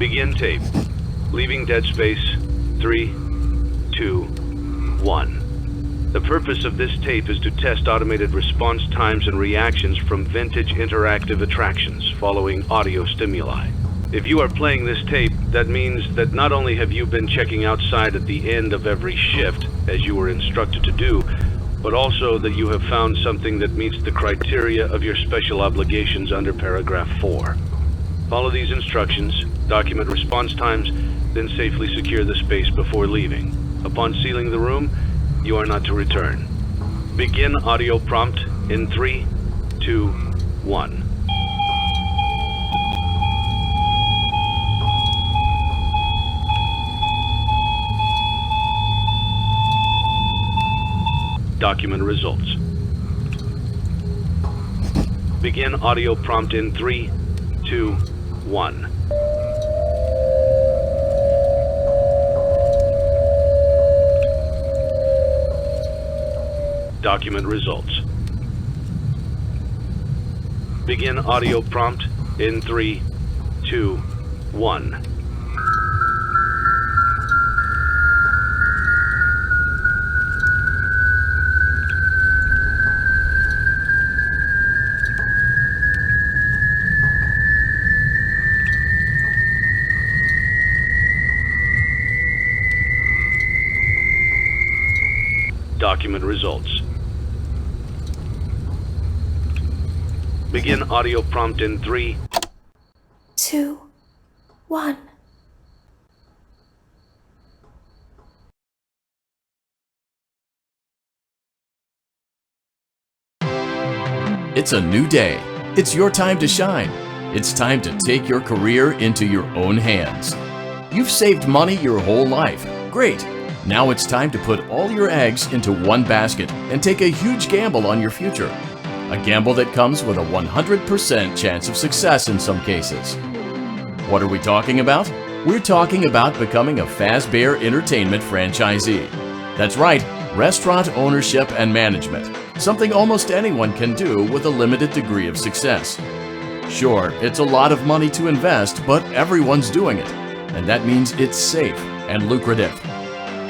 Begin tape. Leaving dead space. 3, 2, 1. The purpose of this tape is to test automated response times and reactions from vintage interactive attractions following audio stimuli. If you are playing this tape, that means that not only have you been checking outside at the end of every shift, as you were instructed to do, but also that you have found something that meets the criteria of your special obligations under paragraph 4. Follow these instructions, document response times, then safely secure the space before leaving. Upon sealing the room, you are not to return. Begin audio prompt in 3, 2, 1. Document results. Begin audio prompt in 3, 2, 1. Document results. Begin audio prompt in 3, 2, 1. Document results. Begin audio prompt in 3, 2, 1. It's a new day. It's your time to shine. It's time to take your career into your own hands. You've saved money your whole life. Great. Now it's time to put all your eggs into one basket and take a huge gamble on your future. A gamble that comes with a 100% chance of success in some cases. What are we talking about? We're talking about becoming a Fazbear Entertainment franchisee. That's right, restaurant ownership and management. Something almost anyone can do with a limited degree of success. Sure, it's a lot of money to invest, but everyone's doing it. And that means it's safe and lucrative.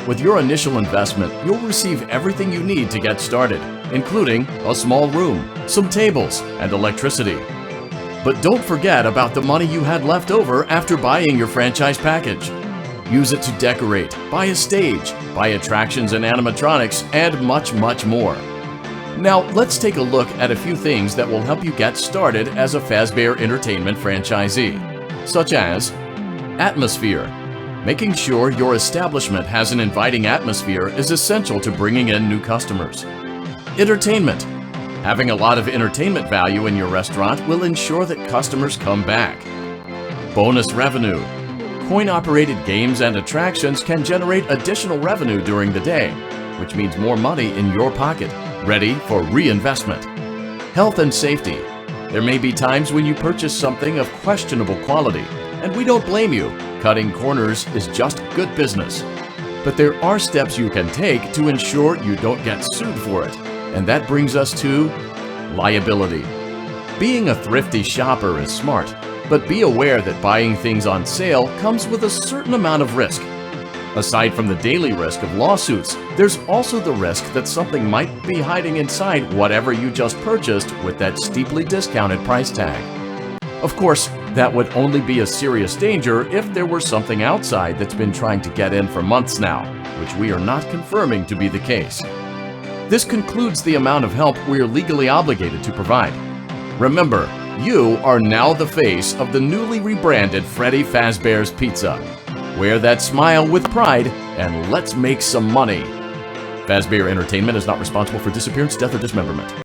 With your initial investment, you'll receive everything you need to get started, including a small room, some tables, and electricity. But don't forget about the money you had left over after buying your franchise package. Use it to decorate, buy a stage, buy attractions and animatronics, and much, much more. Now, let's take a look at a few things that will help you get started as a Fazbear Entertainment franchisee, such as atmosphere. Making sure your establishment has an inviting atmosphere is essential to bringing in new customers. Entertainment. Having a lot of entertainment value in your restaurant will ensure that customers come back. Bonus revenue. Coin-operated games and attractions can generate additional revenue during the day, which means more money in your pocket, ready for reinvestment. Health and safety. There may be times when you purchase something of questionable quality, and we don't blame you. Cutting corners is just good business. But there are steps you can take to ensure you don't get sued for it, and that brings us to liability. Being a thrifty shopper is smart, but be aware that buying things on sale comes with a certain amount of risk. Aside from the daily risk of lawsuits, there's also the risk that something might be hiding inside whatever you just purchased with that steeply discounted price tag. Of course, that would only be a serious danger if there were something outside that's been trying to get in for months now, which we are not confirming to be the case. This concludes the amount of help we are legally obligated to provide. Remember, you are now the face of the newly rebranded Freddy Fazbear's Pizza. Wear that smile with pride and let's make some money. Fazbear Entertainment is not responsible for disappearance, death, or dismemberment.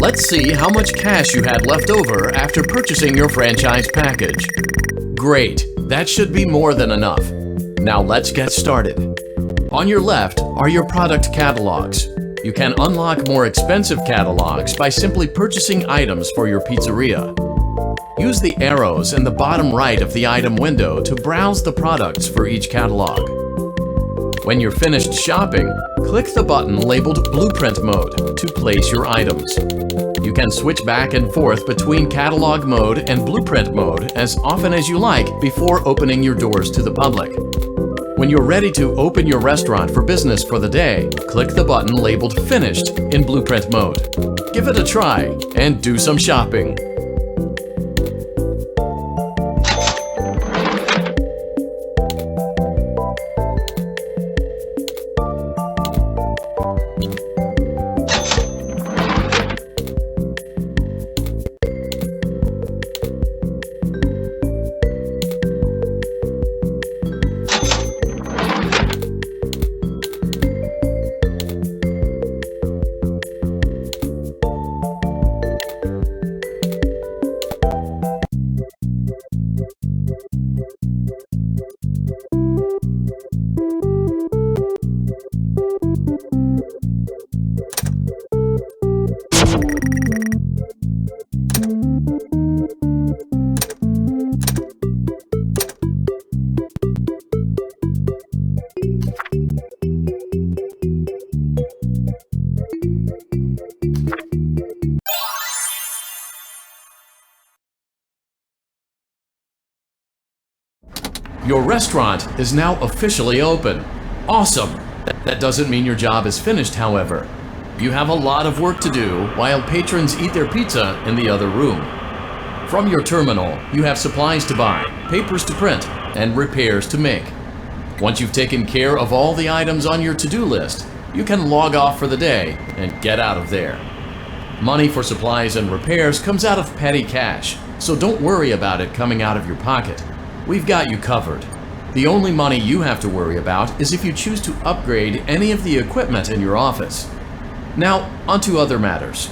Let's see how much cash you had left over after purchasing your franchise package. Great, that should be more than enough. Now let's get started. On your left are your product catalogs. You can unlock more expensive catalogs by simply purchasing items for your pizzeria. Use the arrows in the bottom right of the item window to browse the products for each catalog. When you're finished shopping, click the button labeled Blueprint Mode to place your items. You can switch back and forth between Catalog Mode and Blueprint Mode as often as you like before opening your doors to the public. When you're ready to open your restaurant for business for the day, click the button labeled Finished in Blueprint Mode. Give it a try and do some shopping. Your restaurant is now officially open. Awesome! That doesn't mean your job is finished, however. You have a lot of work to do while patrons eat their pizza in the other room. From your terminal, you have supplies to buy, papers to print, and repairs to make. Once you've taken care of all the items on your to-do list, you can log off for the day and get out of there. Money for supplies and repairs comes out of petty cash, so don't worry about it coming out of your pocket. We've got you covered. The only money you have to worry about is if you choose to upgrade any of the equipment in your office. Now, onto other matters.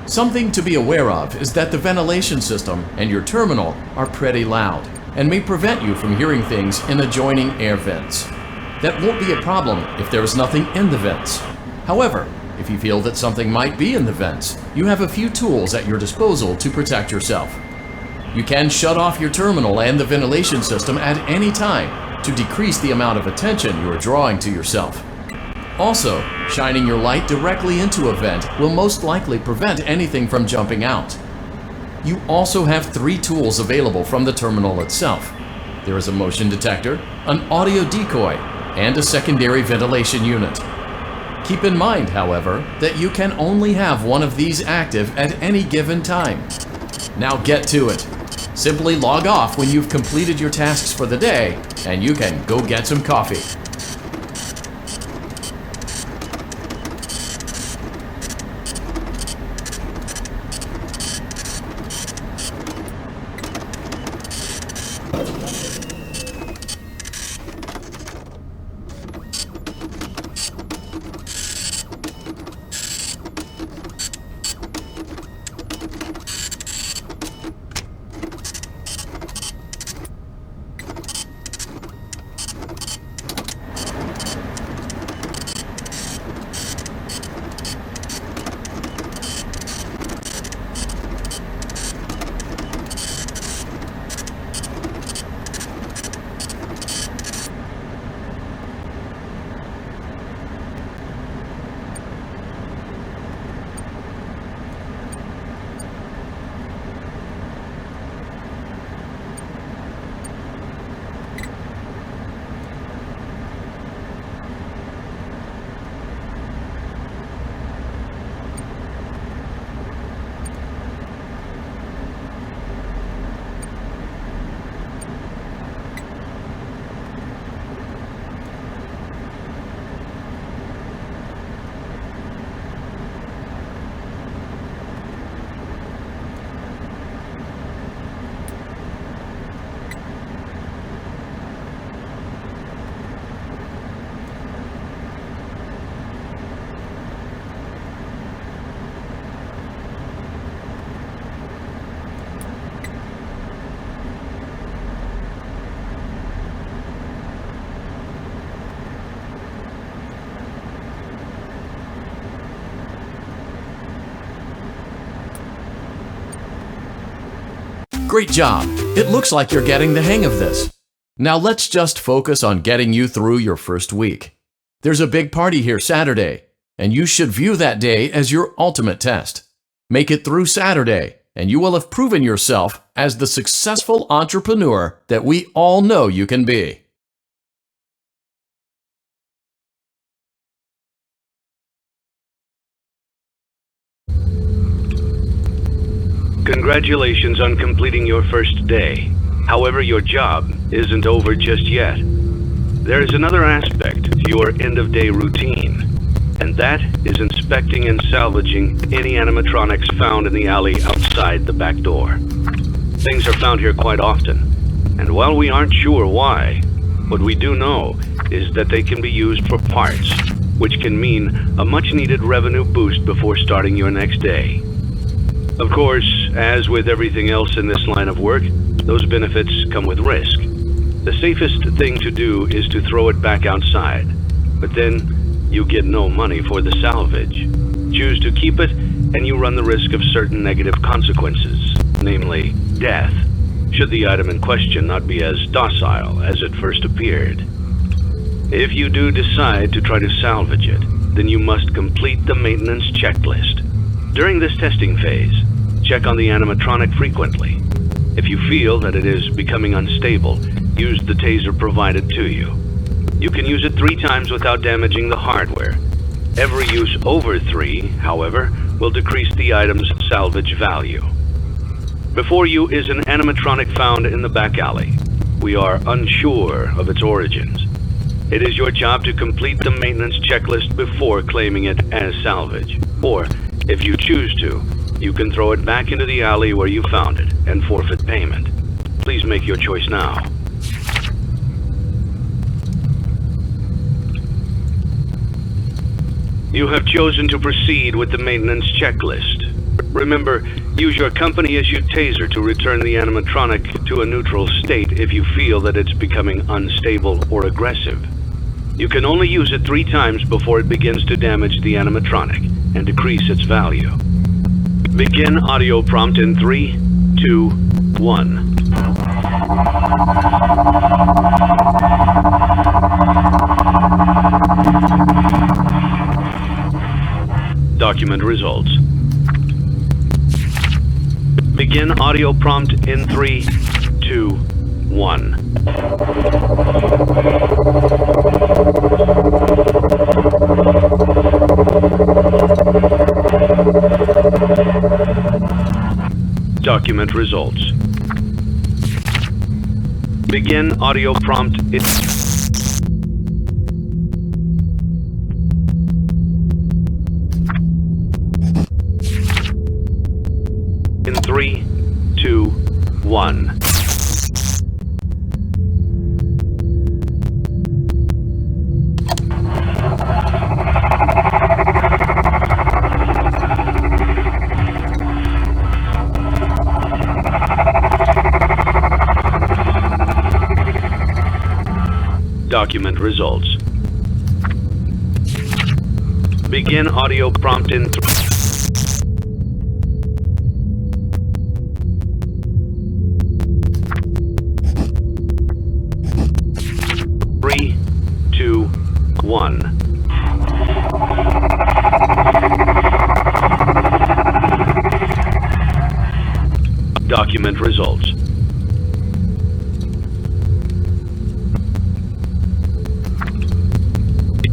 Something to be aware of is that the ventilation system and your terminal are pretty loud and may prevent you from hearing things in adjoining air vents. That won't be a problem if there is nothing in the vents. However, if you feel that something might be in the vents, you have a few tools at your disposal to protect yourself. You can shut off your terminal and the ventilation system at any time to decrease the amount of attention you are drawing to yourself. Also, shining your light directly into a vent will most likely prevent anything from jumping out. You also have 3 tools available from the terminal itself. There is a motion detector, an audio decoy, and a secondary ventilation unit. Keep in mind, however, that you can only have one of these active at any given time. Now get to it. Simply log off when you've completed your tasks for the day, and you can go get some coffee. Great job! It looks like you're getting the hang of this. Now let's just focus on getting you through your first week. There's a big party here Saturday, and you should view that day as your ultimate test. Make it through Saturday, and you will have proven yourself as the successful entrepreneur that we all know you can be. Congratulations on completing your first day. However, your job isn't over just yet. There is another aspect to your end-of-day routine, and that is inspecting and salvaging any animatronics found in the alley outside the back door. Things are found here quite often, and while we aren't sure why, what we do know is that they can be used for parts, which can mean a much-needed revenue boost before starting your next day. Of course, as with everything else in this line of work, those benefits come with risk. The safest thing to do is to throw it back outside, but then you get no money for the salvage. Choose to keep it, and you run the risk of certain negative consequences, namely death, should the item in question not be as docile as it first appeared. If you do decide to try to salvage it, then you must complete the maintenance checklist. During this testing phase, check on the animatronic frequently. If you feel that it is becoming unstable, use the taser provided to you. You can use it 3 times without damaging the hardware. Every use over 3, however, will decrease the item's salvage value. Before you is an animatronic found in the back alley. We are unsure of its origins. It is your job to complete the maintenance checklist before claiming it as salvage. Or, if you choose to, you can throw it back into the alley where you found it and forfeit payment. Please make your choice now. You have chosen to proceed with the maintenance checklist. Remember, use your company-issued taser to return the animatronic to a neutral state if you feel that it's becoming unstable or aggressive. You can only use it 3 times before it begins to damage the animatronic and decrease its value. Begin audio prompt in 3, 2, 1. Document results. Begin audio prompt in 3, 2, 1. Document results. Begin audio prompt. In 3, 2, 1. Document results. Begin audio prompt in 3, 2, 1. Document results.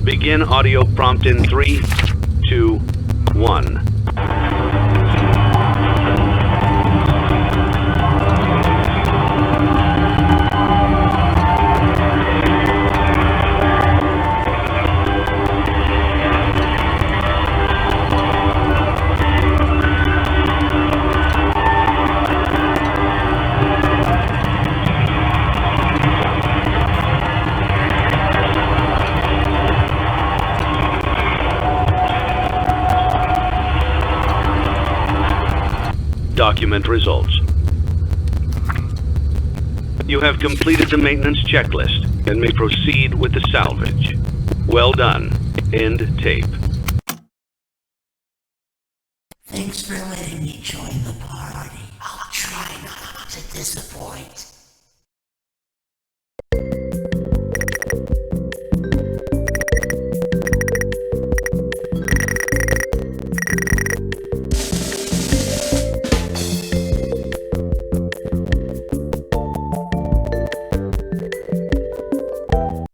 Begin audio prompt in 3, 2, 1. Document results. You have completed the maintenance checklist and may proceed with the salvage. Well done. End tape. Thanks for letting me join the party. I'll try not to disappoint.